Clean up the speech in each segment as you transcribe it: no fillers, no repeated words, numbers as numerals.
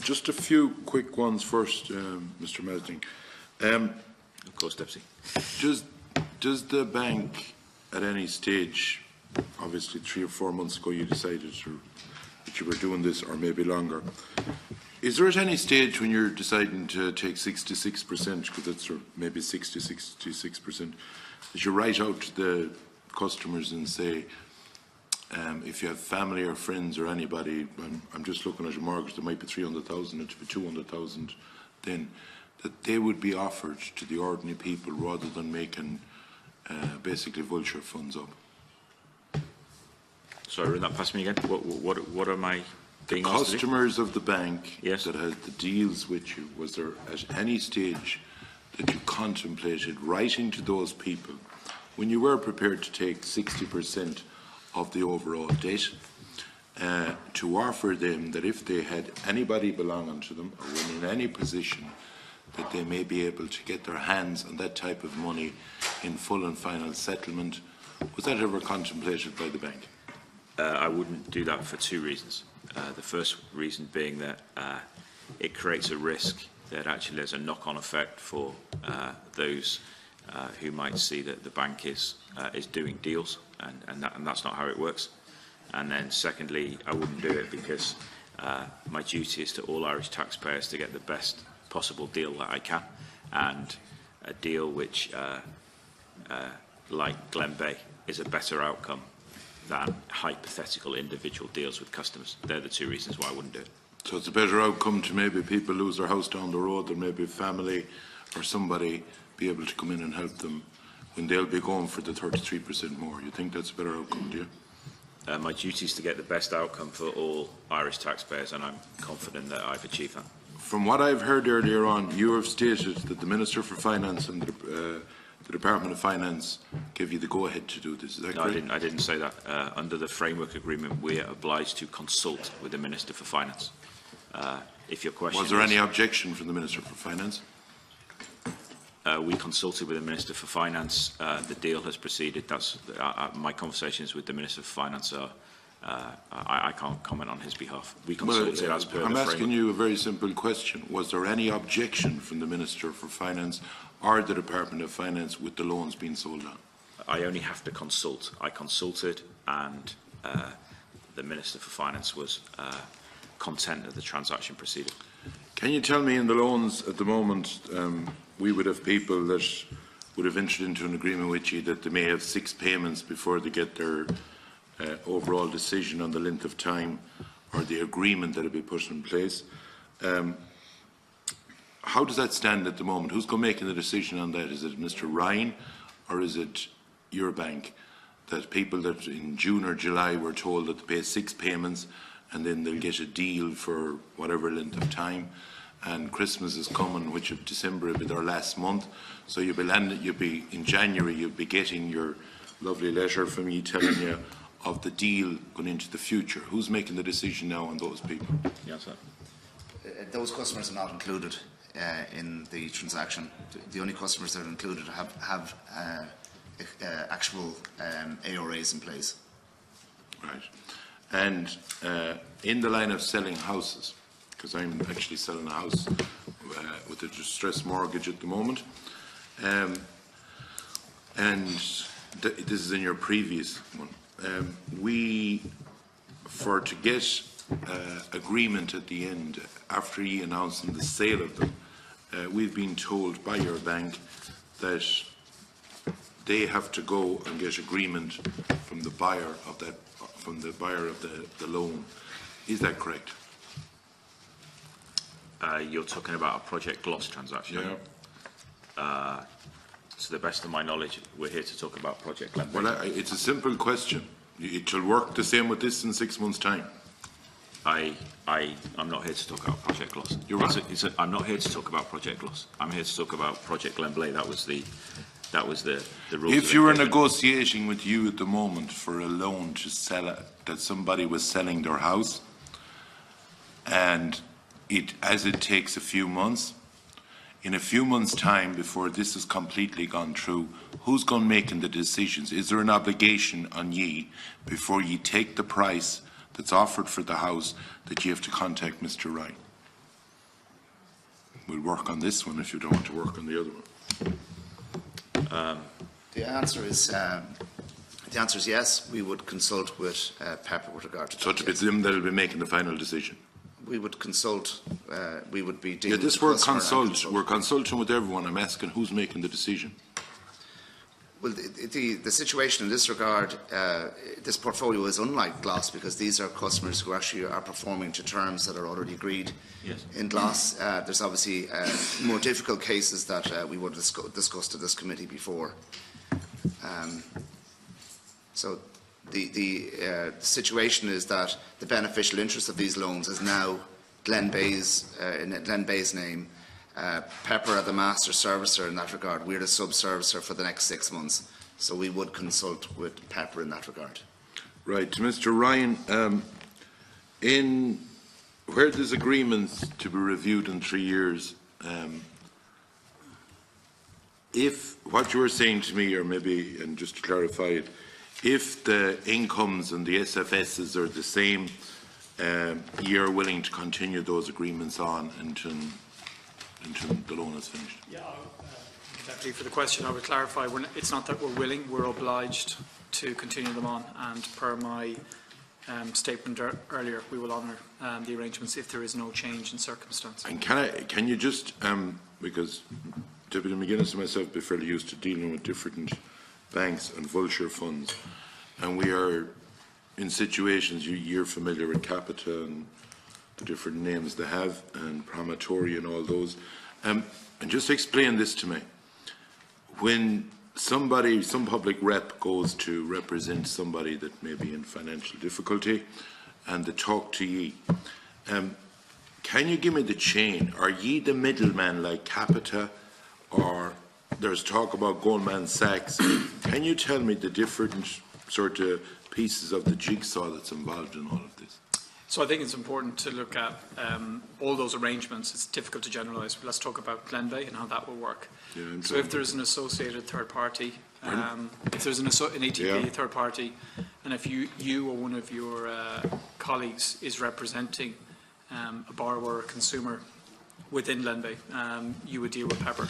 Just a few quick ones first, Mr. Mesning. Of course, Deputy. Does the bank at any stage, obviously 3 or 4 months ago you decided that you were doing this, or maybe longer, is there at any stage when you're deciding to take 66%, because it's maybe 66%, that you write out to the customers and say, if you have family or friends or anybody, I'm just looking at your mortgage, there might be 300,000, it should be 200,000, then that they would be offered to the ordinary people rather than making basically vulture funds up? Sorry, run that past me again. What am I being asked to do? Customers of the bank, yes, that had the deals with you, was there at any stage that you contemplated writing to those people when you were prepared to take 60% of the overall debt, to offer them that if they had anybody belonging to them or were in any position, that they may be able to get their hands on that type of money in full and final settlement? Was that ever contemplated by the bank? I wouldn't do that for 2 reasons. The first reason being that it creates a risk that actually there's a knock-on effect for those who might see that the bank is doing deals, and that's not how it works. And then secondly, I wouldn't do it because my duty is to all Irish taxpayers to get the best possible deal that I can, and a deal which, like Glen Bay, is a better outcome than hypothetical individual deals with customers. They're the 2 reasons why I wouldn't do it. So it's a better outcome to maybe people lose their house down the road than maybe family or somebody be able to come in and help them when they'll be going for the 33% more. You think that's a better outcome, do you? My duty is to get the best outcome for all Irish taxpayers, and I'm confident that I've achieved that. From what I've heard earlier on, you have stated that the Minister for Finance and the Department of Finance gave you the go-ahead to do this. Is that correct? I didn't say that. Under the framework agreement, we are obliged to consult with the Minister for Finance. If your question was there any objection from the Minister for Finance? We consulted with the Minister for Finance. The deal has proceeded. That's my conversations with the Minister for Finance are. I can't comment on his behalf. We consulted as per the framework. I'm asking you a very simple question. Was there any objection from the Minister for Finance or the Department of Finance with the loans being sold on? I only have to consult. I consulted, and the Minister for Finance was content that the transaction proceeded. Can you tell me, in the loans at the moment, we would have people that would have entered into an agreement with you that they may have 6 payments before they get their overall decision on the length of time or the agreement that will be put in place. How does that stand at the moment? Who's going to make the decision on that? Is it Mr. Ryan or is it your bank? That people that in June or July were told that they pay 6 payments and then they'll get a deal for whatever length of time, and Christmas is coming, which of December will be their last month, so you'll be in January, you'll be getting your lovely letter from me telling you of the deal going into the future. Who's making the decision now on those people? Yes, sir. Those customers are not included in the transaction. The only customers that are included have actual AORAs in place. Right. And in the line of selling houses, because I'm actually selling a house with a distressed mortgage at the moment, and this is in your previous one, to get agreement at the end, after you announcing the sale of them, we've been told by your bank that they have to go and get agreement from the buyer of that, the loan. Is that correct? You're talking about a Project Gloss transaction. Yeah. To the best of my knowledge, we're here to talk about Project Glen Bay. Well, it's a simple question. It will work the same with this in 6 months' time. I'm not here to talk about Project Gloss. You're right. I'm not here to talk about Project Gloss. I'm here to talk about Project Glen Bay. That was the rules. If you were negotiating with you at the moment for a loan to sell that somebody was selling their house, and as it takes a few months, in a few months' time, before this has completely gone through, who's going to making the decisions? Is there an obligation on ye, before you take the price that's offered for the house, that you have to contact Mr. Ryan? we'll work on this one if you don't want to work on the other one. The answer is yes. We would consult with Pepper with regard to So that. to be them that will be making the final decision. We would consult. We would be Yeah, dealing this with word the customer and consult, we're consulting with everyone. I'm asking who's making the decision. Well, the situation in this regard, this portfolio is unlike Gloss because these are customers who actually are performing to terms that are already agreed. Yes. In Gloss, there's obviously more difficult cases that we would have discussed at this committee before. So the situation is that the beneficial interest of these loans is now Glen Bay's, in Glen Bay's name. Pepper are the master servicer in that regard. We're the sub-servicer for the next 6 months. So we would consult with Pepper in that regard. Right. To Mr. Ryan, in where there's agreements to be reviewed in 3 years, if what you were saying to me, or maybe, and just to clarify it, if the incomes and the SFSs are the same, you're willing to continue those agreements on until the loan is finished? Yeah, Deputy, for the question, I would clarify, it's not that we're willing, we're obliged to continue them on, and per my statement earlier, we will honour the arrangements if there is no change in circumstance. And can you just, because Deputy McGuinness and myself be fairly used to dealing with different banks and vulture funds, and we are in situations, you're familiar with Capita and the different names they have, and Promontory and all those. And just explain this to me. When some public rep goes to represent somebody that may be in financial difficulty and they talk to ye, can you give me the chain? Are ye the middleman like Capita, or there's talk about Goldman Sachs? Can you tell me the different sort of pieces of the jigsaw that's involved in all of this? So I think it's important to look at all those arrangements. It's difficult to generalise, but let's talk about Glen Bay and how that will work. Yeah, so if there's an associated third party, if there's an ATP third party, and if you or one of your colleagues is representing a borrower or consumer within Glen Bay, you would deal with Pepper.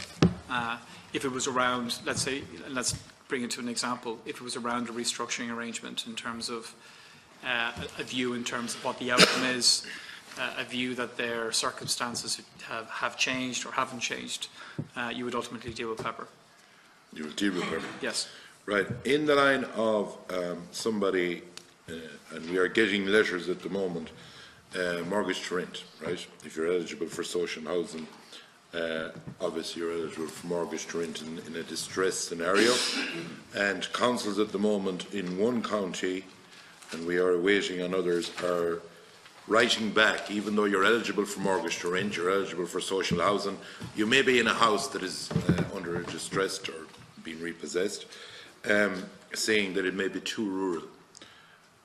If it was around, let's say, let's bring it to an example, if it was around a restructuring arrangement in terms of a view in terms of what the outcome is, a view that their circumstances have changed or haven't changed, you would ultimately deal with Pepper. You would deal with Pepper? Yes. Right. In the line of somebody, and we are getting letters at the moment, mortgage to rent, right? If you're eligible for social housing, obviously you're eligible for mortgage to rent in a distressed scenario. And councils at the moment in one county, and we are waiting on others, are writing back, even though you're eligible for mortgage to rent, you're eligible for social housing, you may be in a house that is under a distressed or being repossessed, saying that it may be too rural.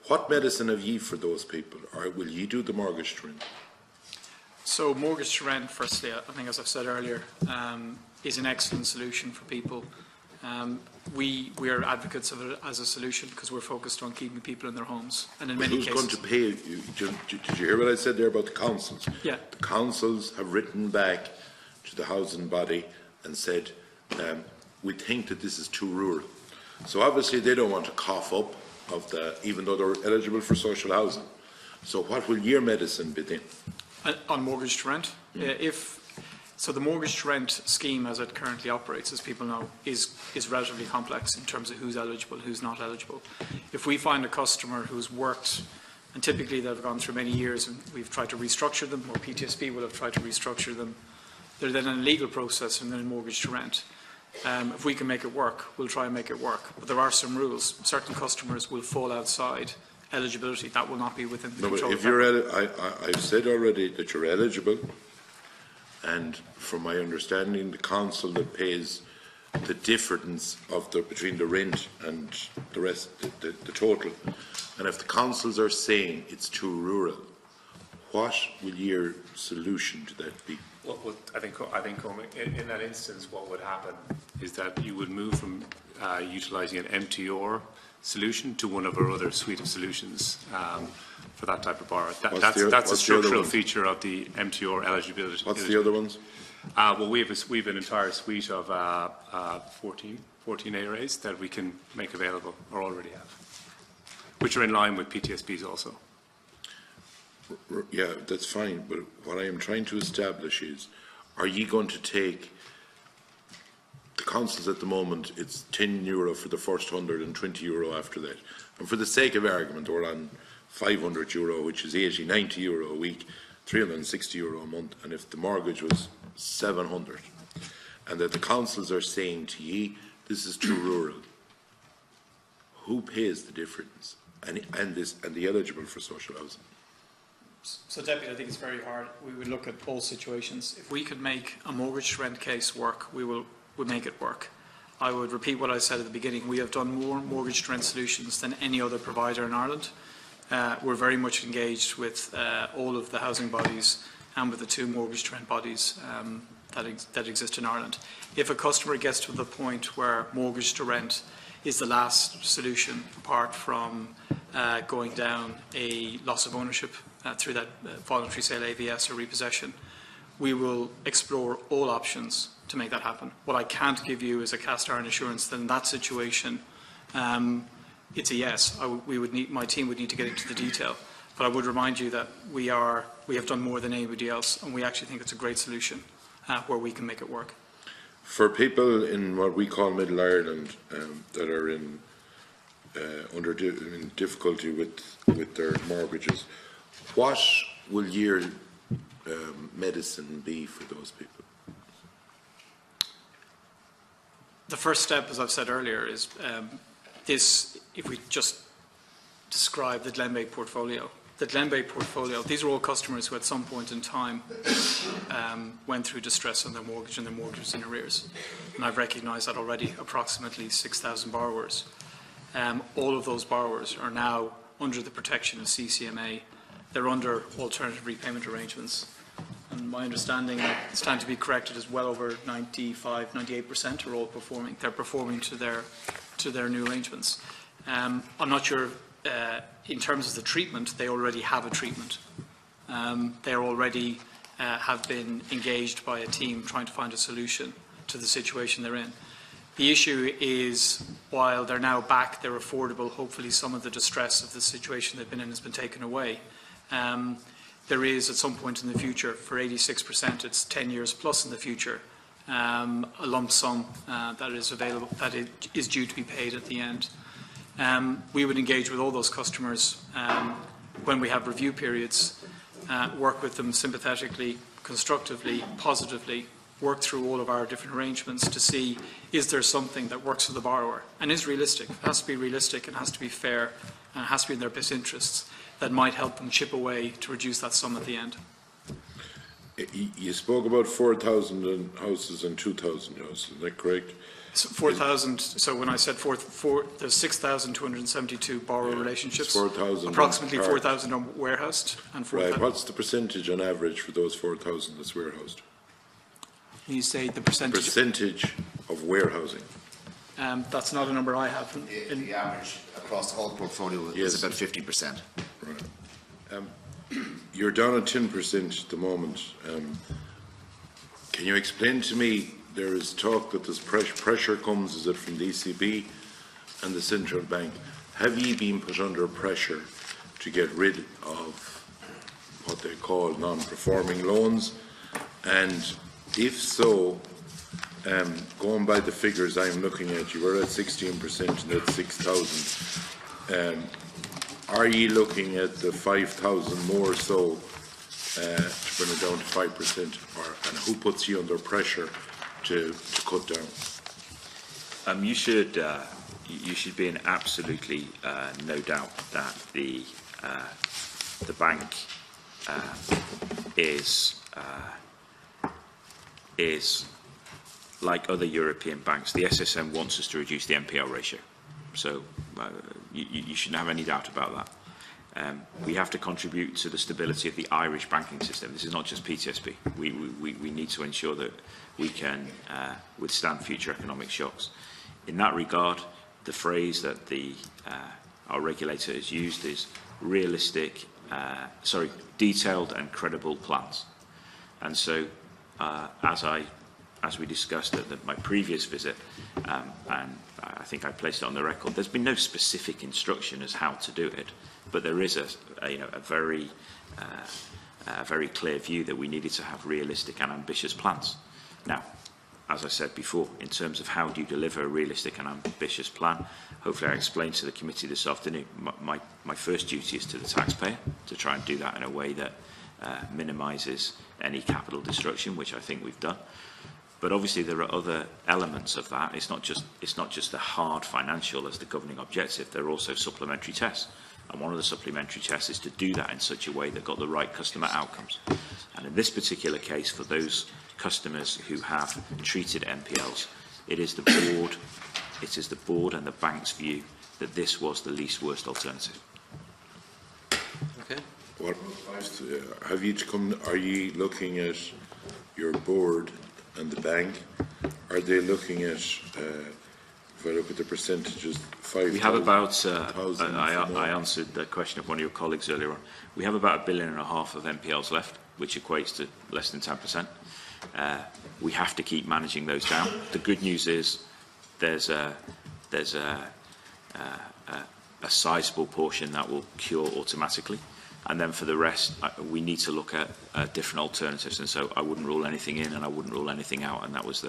What medicine have ye for those people, or will ye do the mortgage to rent? So mortgage to rent, firstly, I think as I've said earlier, is an excellent solution for people. We are advocates of it as a solution because we're focused on keeping people in their homes. And in many cases, who's going to pay you? Did you hear what I said there about the councils? Yeah. The councils have written back to the housing body and said, we think that this is too rural. So obviously they don't want to cough up of the, even though they're eligible for social housing. So what will your medicine be then? On mortgage to rent? So the mortgage to rent scheme as it currently operates, as people know, is relatively complex in terms of who's eligible, who's not eligible. If we find a customer who's worked, and typically they've gone through many years and we've tried to restructure them, or PTSB will have tried to restructure them, they're then in a legal process and then a mortgage to rent. If we can make it work, we'll try and make it work. But there are some rules. Certain customers will fall outside eligibility. That will not be within the control. But if you're, I've said already that you're eligible, and from my understanding, the council that pays the difference of between the rent and the rest, the total, and if the councils are saying it's too rural, what will your solution to that be? Well, I think in that instance, what would happen is that you would move from utilising an MTR solution to one of our other suite of solutions for that type of borrower. That's a structural feature of the MTR eligibility. What's the other ones? Well, we have an entire suite of 14 ARAs that we can make available or already have, which are in line with PTSBs also. Yeah, that's fine, but what I am trying to establish is, are you going to take the councils at the moment, it's €10 for the first 100 and €20 after that. And for the sake of argument, we're on €500, which is €80-90 a week, €360 a month. And if the mortgage was 700, and that the councils are saying to ye, this is too rural, who pays the difference? And the eligible for social housing? So, Deputy, I think it's very hard. We would look at all situations. If we could make a mortgage to rent case work, we would make it work. I would repeat what I said at the beginning. We have done more mortgage to rent solutions than any other provider in Ireland. We're very much engaged with all of the housing bodies and with the 2 mortgage to rent bodies that exist in Ireland. If a customer gets to the point where mortgage to rent is the last solution, apart from going down a loss of ownership through that voluntary sale, AVS or repossession, we will explore all options to make that happen. What I can't give you is a cast iron assurance that in that situation it's a yes. My team would need to get into the detail. But I would remind you that we have done more than anybody else, and we actually think it's a great solution where we can make it work. For people in what we call Middle Ireland that are in difficulty with their mortgages, what will your medicine be for those people? The first step, as I've said earlier, is if we just describe the Glenbeigh portfolio. The Glenbeigh portfolio, these are all customers who at some point in time went through distress on their mortgage and their mortgage was in arrears. And I've recognised that already, approximately 6,000 borrowers. All of those borrowers are now under the protection of CCMA. They're under alternative repayment arrangements. And my understanding, it's time to be corrected, is well over 95–98% are all performing. They're performing to their new arrangements. I'm not sure in terms of the treatment, they already have a treatment. They already have been engaged by a team trying to find a solution to the situation they're in. The issue is, while they're now back, they're affordable, hopefully some of the distress of the situation they've been in has been taken away. There is, at some point in the future, for 86%, it's 10 years plus in the future, a lump sum that is available, that is due to be paid at the end. We would engage with all those customers when we have review periods, work with them sympathetically, constructively, positively, work through all of our different arrangements to see, is there something that works for the borrower and is realistic. It has to be realistic, it has to be fair, and it has to be in their best interests, that might help them chip away to reduce that sum at the end. You spoke about 4,000 houses and 2,000 houses, is that correct? So 4,000, so when I said there's 6,272 borrower relationships, 4,000 approximately 4,000 are warehoused. And 4,000. Right, what's the percentage on average for those 4,000 that's warehoused? You say the percentage? Percentage of warehousing. That's not a number I have. The average across the whole portfolio is about 50%. Right. You're down at 10% at the moment. Can you explain to me, there is talk that this pressure comes, is it from the ECB and the central bank? Have you been put under pressure to get rid of what they call non-performing loans? And if so, going by the figures I'm looking at, you were at 16% and that's 6,000. Are you looking at the 5,000 more so to bring it down to 5%? And who puts you under pressure to cut down? You should be in absolutely no doubt that the bank is like other European banks. The SSM wants us to reduce the NPL ratio, so you shouldn't have any doubt about that. We have to contribute to the stability of the Irish banking system. This is not just PTSB. We need to ensure that we can withstand future economic shocks. In that regard, the phrase that our regulator has used is detailed and credible plans. And so as we discussed at my previous visit, and I think I placed it on the record, there's been no specific instruction as how to do it, but there is a very clear view that we needed to have realistic and ambitious plans. Now, as I said before, in terms of how do you deliver a realistic and ambitious plan, hopefully I explained to the committee this afternoon, my first duty is to the taxpayer, to try and do that in a way that minimises any capital destruction, which I think we've done. But obviously there are other elements of that. It's not just the hard financial as the governing objective. There are also supplementary tests. And one of the supplementary tests is to do that in such a way that got the right customer outcomes. And in this particular case, for those customers who have treated NPLs, it is the board and the bank's view that this was the least worst alternative. Okay. What have you come? Are you looking at your board and the bank? Are they looking at? If I look at the percentages, 5,000. We have about. I answered the question of one of your colleagues earlier on. We have about $1.5 billion of NPLs left, which equates to less than 10%. We have to keep managing those down. The good news is there's a sizable portion that will cure automatically. And then for the rest, we need to look at different alternatives. And so I wouldn't rule anything in and I wouldn't rule anything out. And that was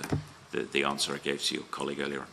the answer I gave to your colleague earlier on.